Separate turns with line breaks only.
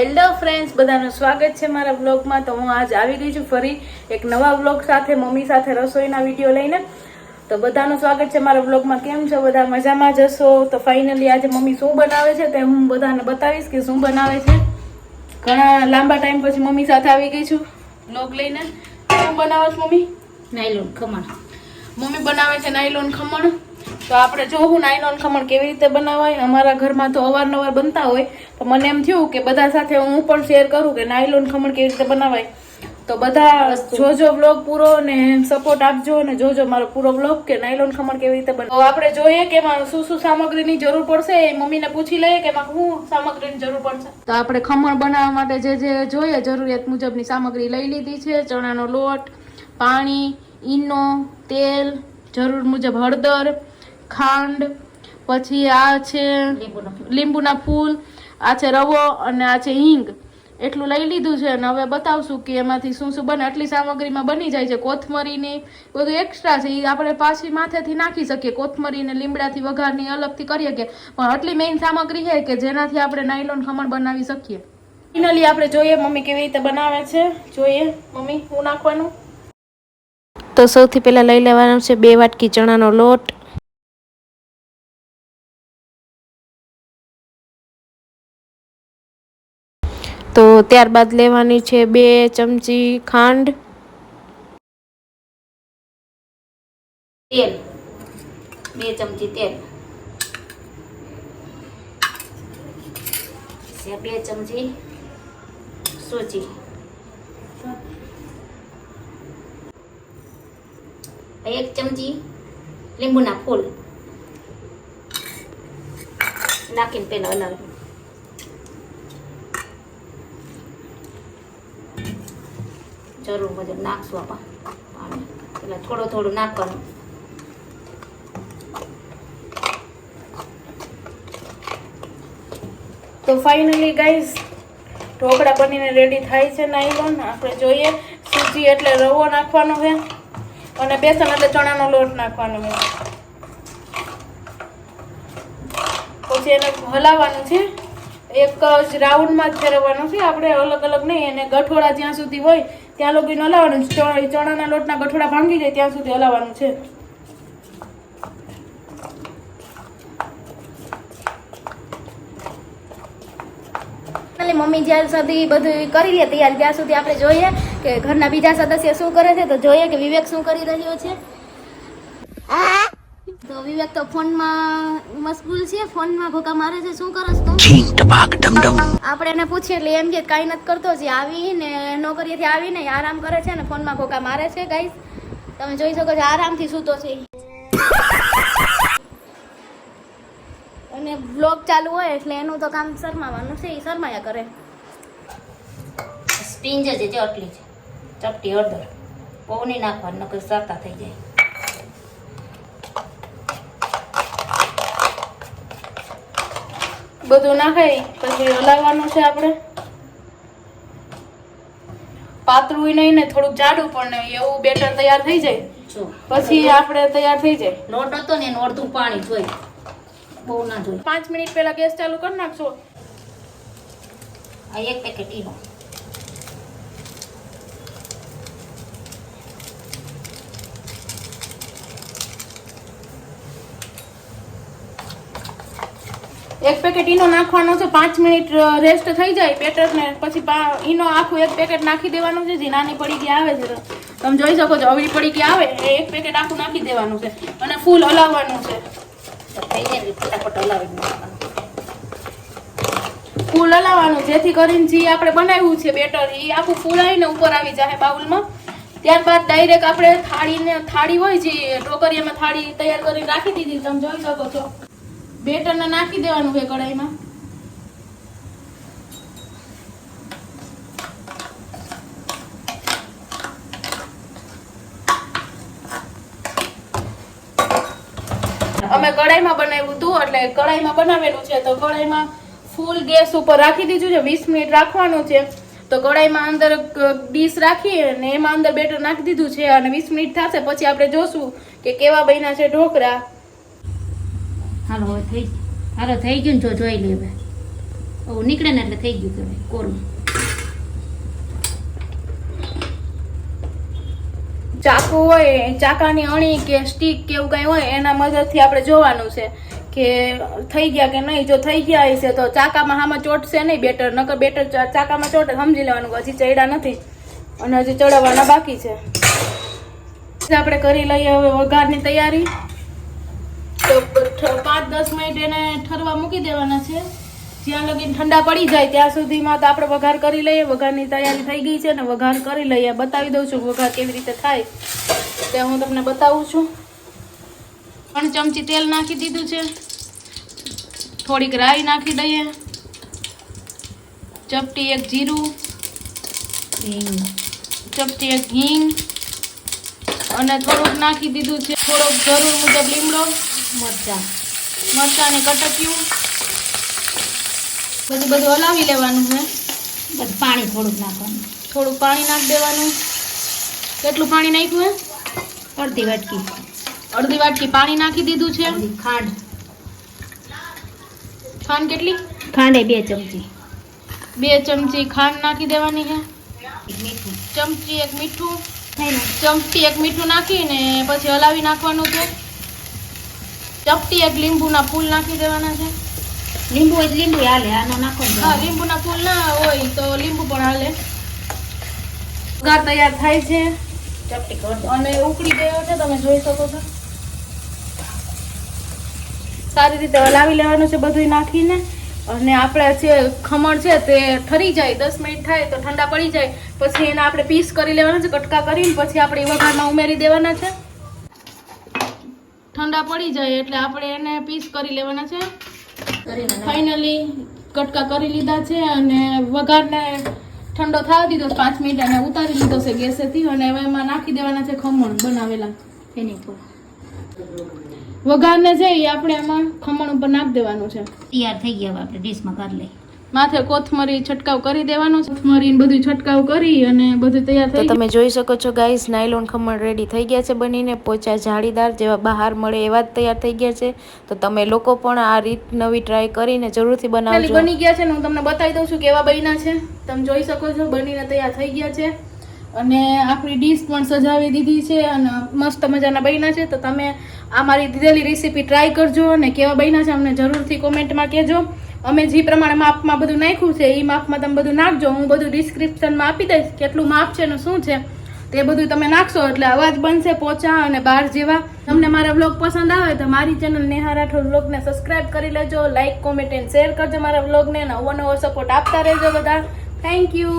Hello friends, બધાનું સ્વાગત છે મારા વ્લોગમાં। તો હું આજ આવી ગઈ છું ફરી એક નવા વ્લોગ સાથે, મમ્મી સાથે રસોઈના વિડીયો લઈને। તો બધાનું સ્વાગત છે મારા વ્લોગમાં। કેમ છો બધા? મજામાં જ હશો? તો ફાઇનલી આજે મમ્મી શું બનાવે છે તે હું બધાને બતાવીશ કે શું બનાવે છે। ઘણા લાંબા ટાઈમ પછી મમ્મી સાથે આવી ગઈ છું વ્લોગ લઈને। શું બનાવો છો મમ્મી?
નાયલોન ખમણ।
મમ્મી બનાવે છે નાયલોન ખમણ। તો આપણે જોવું નાયલોન ખમણ કેવી રીતે બનાવાય। અમારા ઘરમાં તો અવારનવાર બનતા હોય, તો મને એમ થયું કે બધા સાથે હું પણ શેર કરું કે નાયલોન ખમણ કેવી રીતે બનાવાય। તો બધા જોજો વ્લોગ પૂરો ને સપોર્ટ આપજો અને જોજો મારો પૂરો વ્લોગ કે નાયલોન ખમણ કેવી રીતે બનાવે। તો આપણે જોઈએ કે એમાં શું શું સામગ્રીની જરૂર પડશે, એ મમ્મીને પૂછી લઈએ કે એમાં શું સામગ્રીની જરૂર પડશે। તો આપણે ખમણ બનાવવા માટે જે જે જોઈએ જરૂરિયાત મુજબની સામગ્રી લઈ લીધી છે। ચણાનો લોટ, પાણી, ઈનો, તેલ, જરૂર મુજબ હળદર, ખાંડ, પછી આ છે લીંબુના ફૂલ, આ છે રવો અને આ છે હિંગ। એટલું લઈ લીધું છે અને હવે બતાવશું કે એમાંથી શું શું બને। આટલી સામગ્રીમાં બની જાય છે। કોથમરીની બધું એક્સ્ટ્રા છે, એ આપણે પાછી માથેથી નાખી શકીએ। કોથમરીને લીમડાથી વઘારની અલગથી કરી શકીએ, પણ આટલી મેઇન સામગ્રી છે કે જેનાથી આપણે નાયલોન ખમણ બનાવી શકીએ। ફાઇનલી આપણે જોઈએ મમ્મી કેવી રીતે બનાવે છે। જોઈએ મમ્મી શું નાખવાનું।
તો સૌથી પહેલા લઈ લેવાનો છે 2 વાટકી ચણાનો લોટ, તો ત્યારબાદ લેવાની છે 2 ચમચી ખાંડ,
તેલ 2 ચમચી તેલ, 2 ચમચી સોજી, 1 ચમચી લીંબુના ફૂલ નાખીને પેલા હલાવી, જરૂર મુજબ નાખશું આપણે પાણી, પેલા થોડું થોડું નાખવાનું।
તો ફાઇનલી ગાઈઝ ઢોકળા બનીને રેડી થાય છે નાયલોન। આપણે જોઈએ સૂજી એટલે રવો નાખવાનો છે અને બેસન એટલે ચણાનો લોટ નાખવાનો છે। પછી એને હલાવવાનું છે, એક જ રાઉન્ડમાં જ ફેરવવાનું છે આપણે, અલગ અલગ નહીં। એને ગઠોડા જ્યાં સુધી હોય ત્યાં લગીને હલાવવાનું છે। ચણાના લોટના ગઠોડા ભાંગી જાય ત્યાં સુધી હલાવવાનું છે।
મમ્મી જ્યાં સુધી બધું કરી લે તૈયાર, ત્યાં સુધી આપણે જોઈએ કે ઘરના બીજા સદસ્ય શું કરે છે। તો જોઈએ કે વિવેક શું કરી રહ્યો છે। તો વિવેક તો ફોનમાં મશગુલ છે, ફોનમાં ભૂકા મારે છે। શું કરસ તું? આપણે એને પૂછીએ એટલે એમ કે કાંઈ નથી કરતો, જે આવીને નોકરીએથી આવીને આરામ કરે છે ને ફોનમાં ભૂકા મારે છે। ગાઈસ તમે જોઈ શકો છો આરામથી સૂતો છે અને બ્લોગ ચાલુ હોય એટલે એનું તો કામ શરમાવાનું છે, એ શરમાયા કરે।
સ્પિંજ છે જે આટલી છે, ચપટી હળદર, બહુ નહીં નાખવાનું નકર સરતા થઈ જાય।
બધું નાખાઈ પછી હલાવવાનું છે આપણે। પાતળું નહીં ને થોડુંક જાડું પણ નહીં, એવું બેટર તૈયાર થઈ જાય
જો
પછી આપણે તૈયાર થઈ જાય।
લોટ હતો ને એનું અડધું પાણી જોઈ, બહુ ના જોઈ।
5 મિનિટ પહેલા ગેસ ચાલુ કરી નાખશો।
આ 1 પેકેટ ઈનો,
એક પેકેટ ઈનો નાખવાનો છે। 5 મિનિટ રેસ્ટ થઈ જાય બેટરને પછી ઈનો આખું 1 પેકેટ નાખી દેવાનું છે। જે નાની પડીકી આવે છે તમે જોઈ શકો છો, અવળી પડીકી આવે એ 1 પેકેટ આખું નાખી દેવાનું છે અને ફૂલ હલાવવાનું છે।
થઈ જાય ફટાફટ હલાવી નાખવાનું।
ફૂલ હલાવવાનું જેથી કરીને જે આપણે બનાવ્યું છે બેટર એ આખું ફૂલાઈને ઉપર આવી જાય બાઉલમાં। ત્યારબાદ ડાયરેક્ટ આપણે થાળી હોય જે ટોકરિયામાં થાળી તૈયાર કરીને રાખી દીધી, તમે જોઈ શકો છો। બેટરને નાખી દેવાનું છે કઢાઈમાં। અમે કઢાઈમાં બનાવ્યું હતું એટલે કઢાઈમાં બનાવેલું છે। તો કઢાઈમાં ફૂલ ગેસ ઉપર રાખી દીધું છે, 20 મિનિટ રાખવાનું છે। તો કઢાઈમાં અંદર ડીશ રાખી અને એમાં અંદર બેટર નાખી દીધું છે અને 20 મિનિટ થશે પછી આપણે જોશું કે કેવા બન્યા છે ઢોકળા।
હાલો હવે થઈ ગયું ને, જો જોઈ લે હવે હવે નીકળે ને એટલે થઈ ગયું કહેવાય કોરું.
ચાકુ હોય, ચાકાની અણી કે સ્ટીક કે એવું કઈ હોય એના મદદથી આપણે જોવાનું છે કે થઈ ગયા કે નહીં. જો થઈ ગયા હશે તો ચાકામાં હામાં ચોટશે નહીં બેટર, નકર બેટર ચાકામાં ચોટે સમજી લેવાનું હજી ચડ્યા નથી અને હજી ચડાવવાના બાકી છે. આપણે કરી લઈએ હવે વઘારની તૈયારી. તો 5-10 મિનિટ એને ઠરવા મૂકી દેવાના છે. જ્યાં લગીને ઠંડા પડી જાય ત્યાં સુધીમાં તો આપણે વઘાર કરી લઈએ. વઘારની તૈયારી થઈ ગઈ છે ને વઘાર કરી લઈએ. બતાવી દઉં છું વઘાર કેવી રીતે થાય તે હું તમને બતાવું છું. 3 ચમચી તેલ નાખી દીધું છે. થોડીક રાઈ નાખી દઈએ, ચપટી 1 જીરું, ચપટી 1 હિંગ અને થોડુંક નાખી દીધું છે થોડોક જરૂર મુજબ લીમડો, મરચાં ને કટક્યું. બધું હલાવી લેવાનું છે.
પછી પાણી થોડુંક નાખવાનું,
થોડુંક પાણી નાખી દેવાનું. કેટલું પાણી નાખ્યું હે?
અડધી વાટકી.
અડધી વાટકી પાણી નાખી દીધું છે.
ખાંડ
કેટલી?
ખાંડ 2 ચમચી.
2 ચમચી ખાંડ નાખી દેવાની છે.
મીઠું
ચમચી 1 મીઠું,
થાય ને
ચમચી 1 મીઠું નાખીને પછી હલાવી નાખવાનું છે. ચપટી 1 લીંબુના ફૂલ નાખી દેવાના છે.
લીંબુ હોય તો લીંબુ હાલે, આનો નાખો ને
હા, લીંબુના ફૂલ ના હોય તો લીંબુ પણ હાલે. વઘાર તૈયાર થાય છે
ચપટી કરી દો.
અને ઉકળી ગયો છે, તમે જોઈ શકો છો. સારી રીતે હલાવી લેવાનું છે બધું નાખીને. અને આપણે જે ખમણ છે તે ઠરી જાય, 10 મિનિટ થાય તો ઠંડા પડી જાય પછી એને આપણે પીસ કરી લેવાના છે. કટકા કરીને પછી આપણે વઘારમાં ઉમેરી દેવાના છે. ઠંડા પડી જાય એટલે આપણે એને પીસ કરી લેવાના છે. ફાઇનલી કટકા કરી લીધા છે અને વઘારને ઠંડો થવા દીધો 5 મિનિટ અને ઉતારી લીધો છે ગેસેથી. અને હવે એમાં નાખી દેવાના છે ખમણ બનાવેલા.
એની ઉપર
વઘારને છે એ આપણે એમાં ખમણ ઉપર નાખી દેવાનું છે.
તૈયાર થઈ ગયા. હવે આપણે ડીશમાં કાઢી લઈએ.
માથે કોથમરી છંટકાવ કરી દેવાનો છે. કોથમરી બધું છંટકાવ કરી અને બધું તૈયાર
તો
થઈ
તમે જોઈ શકો છો ગાઈસ, નાયલોન ખમણ રેડી થઈ ગયા છે બનીને. પોચા જાળીદાર જેવા બહાર મળે એવા જ તૈયાર થઈ ગયા છે. તો તમે લોકો પણ આ રીત નવી ટ્રાય કરીને જરૂરથી બનાવજો.
બની ગયા છે ને હું તમને બતાવી દઉં છું કેવા બન્યા છે. તમે જોઈ શકો છો બનીને તૈયાર થઈ ગયા છે. અને આપણી ડીશ પણ સજાવી દીધી છે અને મસ્ત મજાના બન્યા છે. તો તમે આ મારી દીધેલી રેસીપી ટ્રાય કરજો અને કેવા બન્યા છે અમને જરૂરથી કોમેન્ટમાં કહેજો. અમે જે પ્રમાણે માપમાં બધું નાખ્યું છે એ માપમાં તમે બધું નાખજો. હું બધું ડિસ્ક્રિપ્શનમાં આપી દઈશ કેટલું માપ છે ને શું છે તે બધું તમે નાખશો એટલે અવાજ બનશે પોચા અને બાર જેવા. તમને મારા વ્લોગ પસંદ આવે તો મારી ચેનલ નેહા રાઠોડ વ્લોગને સબસ્ક્રાઇબ કરી લેજો. લાઇક, કોમેન્ટ એન્ડ શેર કરજો મારા વ્લોગને. નવો સપોર્ટ આપતા રહેજો બધા. Thank you.